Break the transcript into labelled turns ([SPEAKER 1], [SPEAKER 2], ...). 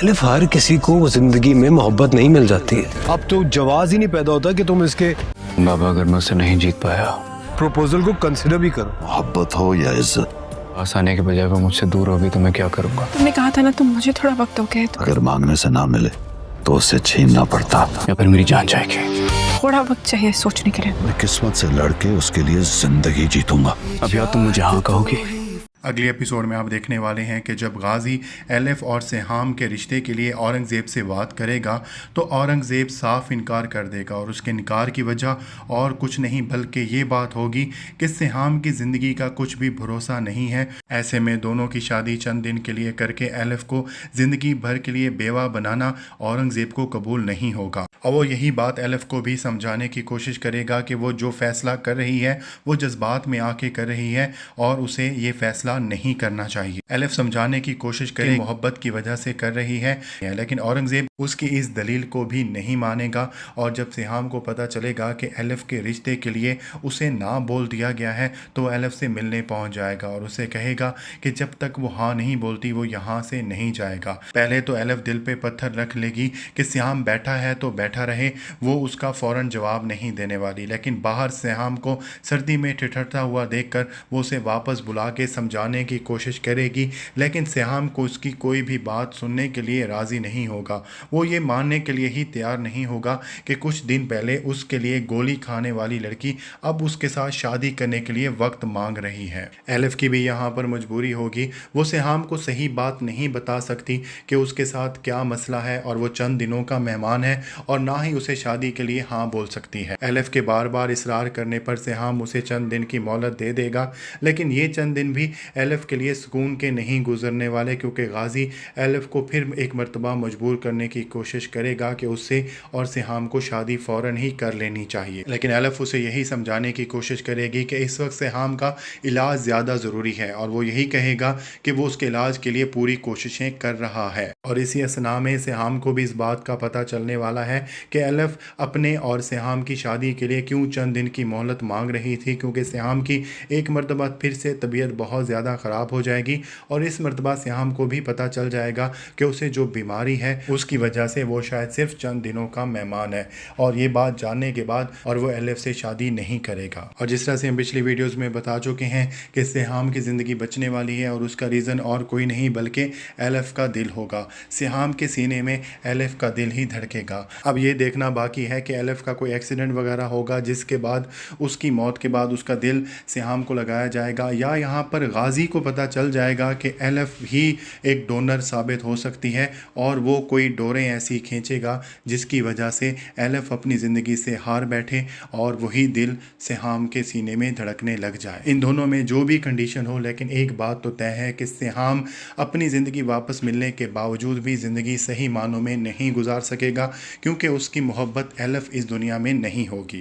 [SPEAKER 1] الف ہر کسی کو زندگی میں محبت نہیں مل جاتی ہے. اب تو جواز ہی نہیں پیدا ہوتا کہ تم اس کے
[SPEAKER 2] بابا اگر میں اسے نہیں جیت پایا
[SPEAKER 1] پروپوزل کو کنسیڈر بھی کرو.
[SPEAKER 3] محبت ہو یا عزت،
[SPEAKER 2] پاس آنے کے بجائے وہ مجھ سے دور ہوگی تو میں کیا کروں گا؟
[SPEAKER 4] تم نے کہا تھا نا تم مجھے تھوڑا وقت ہو گیا تو
[SPEAKER 3] اگر مانگنے سے نہ ملے تو اسے چھیننا پڑتا.
[SPEAKER 2] یا پھر میری جان جائے گی؟
[SPEAKER 4] تھوڑا وقت چاہیے سوچنے کے لیے.
[SPEAKER 3] میں قسمت سے لڑ کے اس کے لیے زندگی جیتوں گا.
[SPEAKER 2] اب یا تم مجھے ہاں کہو گی.
[SPEAKER 5] اگلی ایپیسوڈ میں آپ دیکھنے والے ہیں کہ جب غازی ایلف اور سہام کے رشتے کے لیے اورنگزیب سے بات کرے گا تو اورنگزیب صاف انکار کر دے گا، اور اس کے انکار کی وجہ اور کچھ نہیں بلکہ یہ بات ہوگی کہ سہام کی زندگی کا کچھ بھی بھروسہ نہیں ہے. ایسے میں دونوں کی شادی چند دن کے لیے کر کے ایلف کو زندگی بھر کے لیے بیوہ بنانا اورنگزیب کو قبول نہیں ہوگا، اور وہ یہی بات ایلف کو بھی سمجھانے کی کوشش کرے گا کہ وہ جو فیصلہ کر رہی ہے وہ جذبات میں آ کے کر رہی ہے اور اسے یہ فیصلہ نہیں کرنا چاہیے. ایلف سمجھانے کی کوشش کرے محبت کی وجہ سے کر رہی ہے، لیکن اورنگزیب اس کی اس دلیل کو بھی نہیں مانے گا. اور جب سہام کو پتہ چلے گا کہ ایلف کے رشتے کے لیے اسے نہ بول دیا گیا ہے تو ایلف سے ملنے پہنچ جائے گا اور اسے کہے گا کہ جب تک وہ ہاں نہیں بولتی وہ یہاں سے نہیں جائے گا. پہلے تو ایلف دل پہ پتھر رکھ لے گی کہ سہام بیٹھا ہے تو بیٹھا رہے، وہ اس کا فوراً جواب نہیں دینے والی، لیکن باہر سہام کو سردی میں ٹھٹھرتا ہوا دیکھ کر وہ اسے واپس بلا کے سمجھانے کی کوشش کرے گی، لیکن سہام کو اس کی کوئی بھی بات سننے کے لیے راضی نہیں ہوگا. وہ یہ ماننے کے لیے ہی تیار نہیں ہوگا کہ کچھ دن پہلے اس کے لیے گولی کھانے والی لڑکی اب اس کے ساتھ شادی کرنے کے لیے وقت مانگ رہی ہے. ایلف کی بھی یہاں پر مجبوری ہوگی، وہ سہام کو صحیح بات نہیں بتا سکتی کہ اس کے ساتھ کیا مسئلہ ہے، اور وہ چند دنوں کا مہمان ہے اور نہ ہی اسے شادی کے لیے ہاں بول سکتی ہے. ایلف کے بار بار اصرار کرنے پر سہام اسے چند دن کی مہلت دے دے گا، لیکن یہ چند دن بھی ایلف کے لیے سکون کے نہیں گزرنے والے، کیونکہ غازی ایلف کو پھر ایک مرتبہ مجبور کرنے کی کوشش کرے گا کہ اس سے اور سہام کو شادی فوراً ہی کر لینی چاہیے. لیکن ایلف اسے یہی سمجھانے کی کوشش کرے گی کہ اس وقت سہام کا علاج زیادہ ضروری ہے، اور وہ یہی کہے گا کہ وہ اس کے علاج کے لیے پوری کوششیں کر رہا ہے. اور اسی اثناء میں سہام کو بھی اس بات کا پتہ چلنے والا ہے کہ ایلف اپنے اور سہام کی شادی کے لیے کیوں چند دن کی مہلت مانگ رہی تھی، کیونکہ سہام کی ایک مرتبہ پھر سے طبیعت بہت زیادہ خراب ہو جائے گی، اور اس مرتبہ سہام کو بھی پتہ چل جائے گا کہ اسے جو بیماری ہے اس کی وجہ سے وہ شاید صرف چند دنوں کا مہمان ہے، اور یہ بات جاننے کے بعد اور وہ ایلف سے شادی نہیں کرے گا. اور جس طرح سے ہم پچھلی ویڈیوز میں بتا چکے ہیں کہ سہام کی زندگی بچنے والی ہے، اور اس کا ریزن اور کوئی نہیں بلکہ ایلف کا دل ہوگا. سہام کے سینے میں ایلف کا دل ہی دھڑکے گا. اب یہ دیکھنا باقی ہے کہ ایلف کا کوئی ایکسیڈنٹ وغیرہ ہوگا جس کے بعد اس کی موت کے بعد اس کا دل سہام کو لگایا جائے گا، یا یہاں پر غازی کو پتہ چل جائے گا کہ ایلف ہی ایک ڈونر ثابت ہو سکتی ہے، اور وہ کوئی ڈوریں ایسی کھینچے گا جس کی وجہ سے ایلف اپنی زندگی سے ہار بیٹھے اور وہی دل سہام کے سینے میں دھڑکنے لگ جائے. ان دونوں میں جو بھی کنڈیشن ہو، لیکن ایک بات تو طے ہے کہ سہام اپنی زندگی واپس ملنے کے باوجود بھی زندگی صحیح معنوں میں نہیں گزار سکے گا، کیونکہ اس کی محبت ایلف اس دنیا میں نہیں ہوگی.